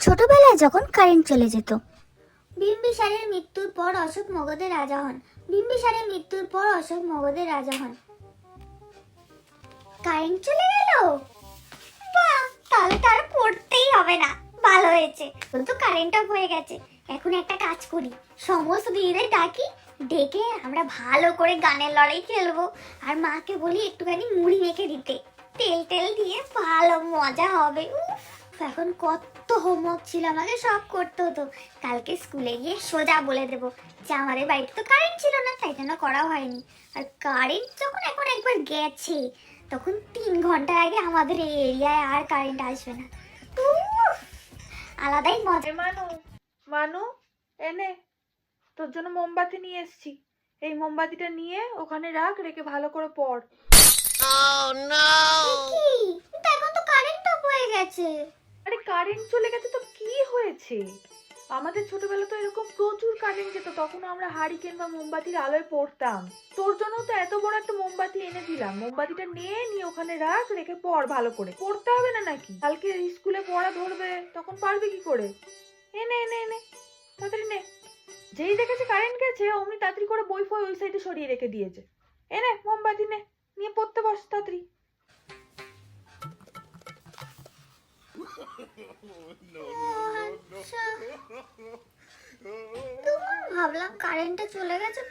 ছোটবেলায় যখন কারেন্ট চলে যেত। বিম্বিসারের মৃত্যুর পর অশোক মগধের রাজা হন। বিম্বিসারের মৃত্যুর পর অশোক মগধের রাজা হন। কারেন্ট চলে গেল, বাহ, তাহলে তো আর পড়তেই হবে না। ভালো হয়েছে, তো কারেন্ট অফ হয়ে গেছে। এখন একটা কাজ করি, সমস্ত দিদিদের ডাকি, ডেকে আমরা ভালো করে গানের লড়াই খেলবো। আর মাকে বলি একটুখানি মুড়ি মেখে দিতে, তেল তেল দিয়ে ভালো মজা হবে। উফ, এখন কত হোমওয়ার্ক ছিল, আমাকে সব করতে হতো। কালকে স্কুলে গিয়ে সোজা বলে দেবো যে আমাদের বাড়িতে তো কারেন্ট ছিল না, তাই জন্য করা হয়নি। আর কারেন্ট যখন এখন একবার গেছে, তখন 3 ঘন্টার আগে আমাদের এই এরিয়ায় আর কারেন্ট আসবে না। উফ, আলাদাই মজা। মানু মানু এনে তোর জন্য মোমবাতি নিয়ে এসেছি। এই মোমবাতিটা নিয়ে ওখানে রাখ, রেখে ভালো করে পড়। কি? কিন্তু এখন তো কারেন্ট অফ হয়ে গেছে। আরে কারেন্ট চলে গেছে তো কি হয়েছে? আমাদের ছোটবেলা তো এরকম প্রচুর কারেন্ট যেত, তখন আমরা হারিকেন বা মোমবাতির আলোয় পড়তাম। তোর জন্য তো এত বড় একটা মোমবাতি এনে দিলাম। মোমবাতিটা নিয়ে ওখানে রাখ, রেখে পড় ভালো করে। পড়তে হবে না নাকি? কালকে স্কুলে পড়া ধরবে, তখন পারবি কি করে? এনে এনে এনে তাড়াতাড়ি নে। যেই দেখেছে কারেন্ট গেছে অমনি তাড়াতাড়ি করে বই ফই ওই সাইডে সরিয়ে রেখে দিয়েছে। এনে মোমবাতি নে, নিয়ে পড়তে বস তাড়াতাড়ি। আচ্ছা, তো ভাবলাম কারেন্টটা চলে গেছে,